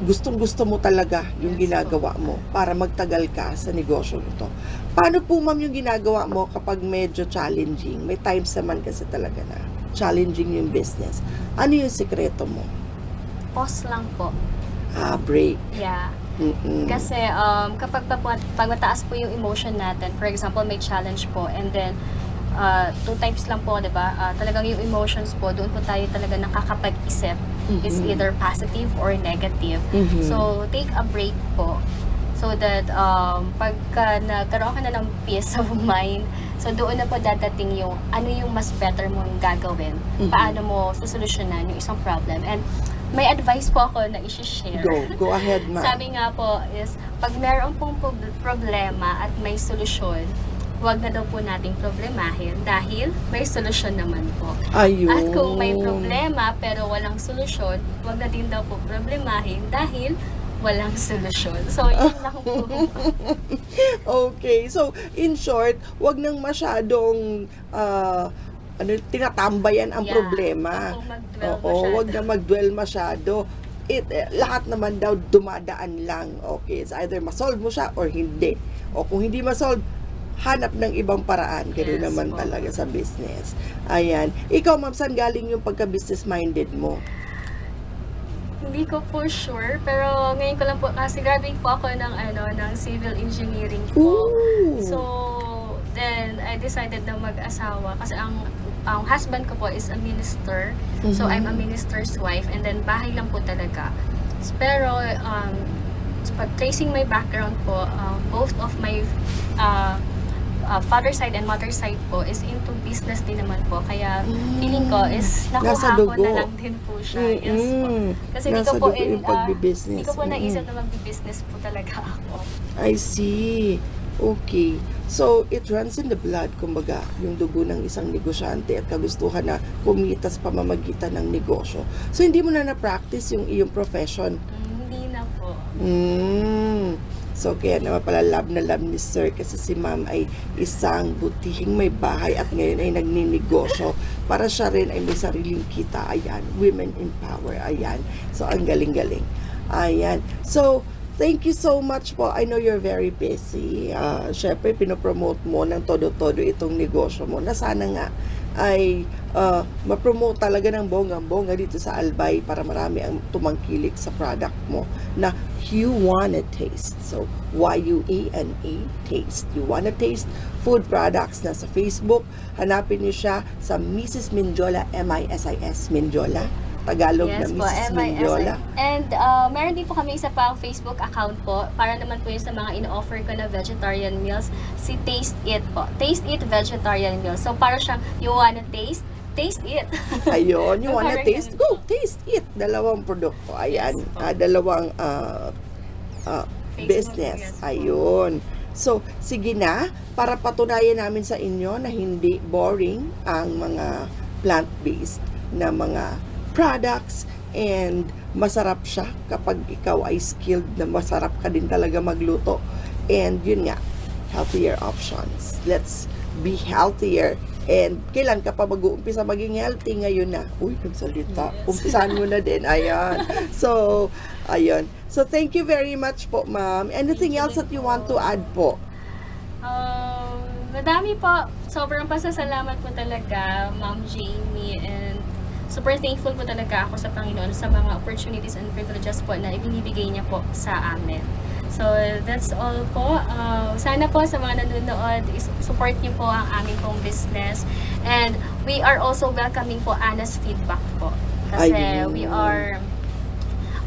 gustong-gusto mo talaga yung ginagawa mo para magtagal ka sa negosyo nito. Paano po ma'am yung ginagawa mo kapag medyo challenging? May times naman kasi talaga na challenging yung business. Ano yung sekreto mo? Pause lang po. Break. Yeah. Mm-mm. Kasi kapag pag mataas po yung emotion natin, for example, may challenge po, and then 2 types lang po, di ba? Talagang yung emotions po, doon po tayo talaga nakakapag-isip. It's either positive or negative. So, take a break po. So that pagka nagkaroon ka na ng peace of mind, so doon na po dadating yung ano yung mas better mong gagawin. Paano mo susolusyonan yung isang problem. And may advice po ako na i-share. Go ahead, ma'am. Sabi nga po is, pag meron pong problema at may solusyon, huwag na daw po nating problemahin dahil may solusyon naman po. Ayun. At kung may problema pero walang solusyon, huwag na din daw po problemahin dahil walang solusyon. So, yun lang po. Okay. So, in short, wag nang masyadong tinatambayan ang problema. Wag na mag-dwell masyado. Lahat naman daw dumadaan lang. Okay, it's either ma-solve mo siya or hindi. O kung hindi ma-solve, hanap ng ibang paraan. Ganoon naman talaga sa business. Ayan. Ikaw, ma'am, saan galing yung pagka-business minded mo? Hindi ko po sure, pero ngayon ko lang po, kasi graduate po ako ng civil engineering po. Ooh. So, then I decided na mag-asawa kasi ang husband ko po is a minister. So, I'm a minister's wife, and then bahay lang po talaga. Pero, tracing my background po, both of my father side and mother side po is into business din naman po. Kaya feeling ko is nakuha ko na lang din po siya. Yes po. Kasi hindi ko po naisip na mag-business po talaga ako. I see. Okay. So, it runs in the blood, kumbaga, yung dugo ng isang negosyante at kagustuhan na kumita sa pamamagitan ng negosyo. So, hindi mo na na-practice yung iyong profession? Hindi na po. So, kaya naman pala love na love ni Sir kasi si Ma'am ay isang butihing may bahay at ngayon ay nagninegosyo. Para siya rin ay may sariling kita. Ayan. Women in power. Ayan. So, ang galing-galing. Ayan. So, thank you so much po. I know you're very busy. Syempre, pinopromote mo ng todo-todo itong negosyo mo na sana nga ay ma-promote talaga ng bonggang-bongga dito sa Albay para marami ang tumangkilik sa product mo na you wanna taste. So, Y-U-A-N-A, taste. You wanna taste food products na sa Facebook. Hanapin niyo siya sa Mrs. Mendiola, M-I-S-I-S, Mendiola. Tagalog na Mrs. Mendiola. And meron din po kami isa pang Facebook account po para naman po yun sa mga in-offer ko na vegetarian meals, si Taste It po. Taste It Vegetarian Meals. So para siyang you wanna taste it. Ayun, you wanna taste? Go, taste it. Dalawang produkto. Ayan, dalawang business. Ayun. So, sige na, para patunayan namin sa inyo na hindi boring ang mga plant-based na mga products and masarap siya kapag ikaw ay skilled na masarap ka din talaga magluto. And yun nga, healthier options. Let's be healthier. And kailan ka pa mag-uumpisa maging healthy? Ngayon na. Uy, nagsalita. Umpisahan mo na din. Ayan. So, ayun. So, thank you very much po, ma'am. Anything else that you want to add po? Madami po. Sobrang pasasalamat po talaga, Ma'am Jamie, and super thankful po talaga ako sa Panginoon sa mga opportunities and privileges po na ibinibigay niya po sa amin. So, that's all po. Sana po sa mga nanonood, support niyo po ang aming pong business. And we are also welcoming po honest feedback po. Kasi Ayun. we are,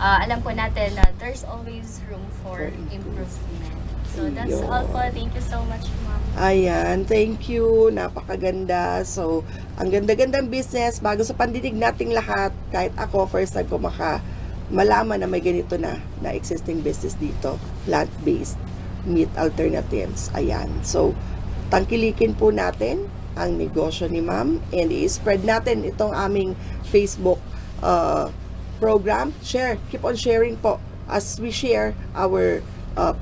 alam po natin na there's always room for improvement. So, that's Ayun. all po. Thank you so much, Ma'am. Ayan, thank you. Napakaganda. So, ang ganda-gandang business, bago sa pandinig nating lahat, kahit ako, first time ko malaman na may ganito na existing business dito, plant-based meat alternatives. Ayan. So, tangkilikin po natin ang negosyo ni Ma'am and i-spread natin itong aming Facebook program. Share. Keep on sharing po. As we share our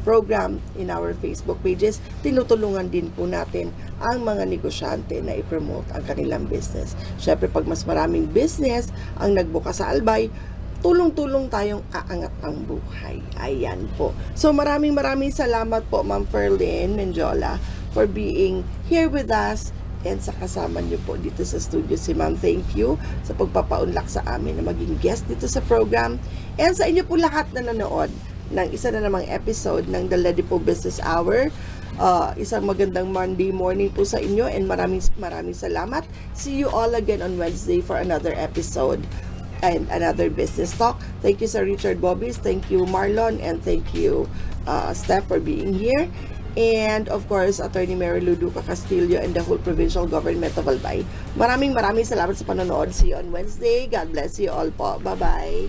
program in our Facebook pages, tinutulungan din po natin ang mga negosyante na i-promote ang kanilang business. Syempre, pag mas maraming business ang nagbuka sa Albay, tulong-tulong tayong aangat ang buhay. Ayan po. So, maraming salamat po, Ma'am Ferlyn Menjola, for being here with us and sa kasama niyo po dito sa studio si Ma'am. Thank you sa pagpapaunlak sa amin na maging guest dito sa program. And sa inyo po lahat na nanood ng isa na namang episode ng The Lady Po Business Hour. Isang magandang Monday morning po sa inyo and maraming salamat. See you all again on Wednesday for another episode and another business talk. Thank you, Sir Richard Bobis. Thank you, Marlon. And thank you, Steph, for being here. And of course, Attorney Mary Luduca Castillo and the whole provincial government of Albay. Maraming salamat sa panonood. See you on Wednesday. God bless you all po. Bye-bye.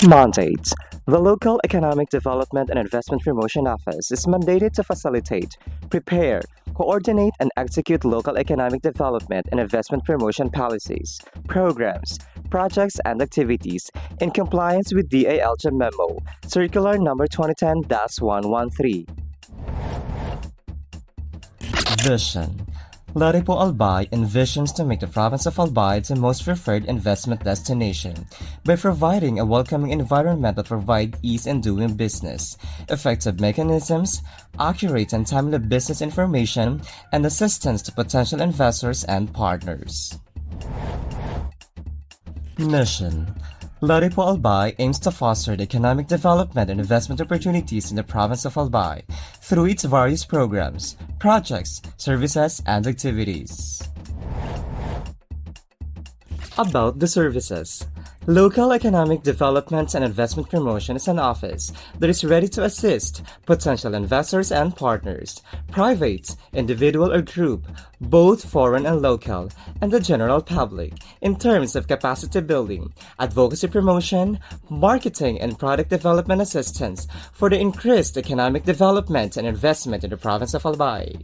Mandates. The Local Economic Development and Investment Promotion Office is mandated to facilitate, prepare, coordinate, and execute local economic development and investment promotion policies, programs, projects, and activities in compliance with DALJ Memo, Circular Number 2010-113. Vision. Lari po Albay envisions to make the province of Albay the most preferred investment destination by providing a welcoming environment that provides ease in doing business, effective mechanisms, accurate and timely business information, and assistance to potential investors and partners. Mission. Lari po Albay aims to foster the economic development and investment opportunities in the province of Albay through its various programs, projects, services, and activities. About the services. Local Economic Development and Investment Promotion is an office that is ready to assist potential investors and partners, private, individual or group, both foreign and local, and the general public, in terms of capacity building, advocacy promotion, marketing and product development assistance for the increased economic development and investment in the province of Albay.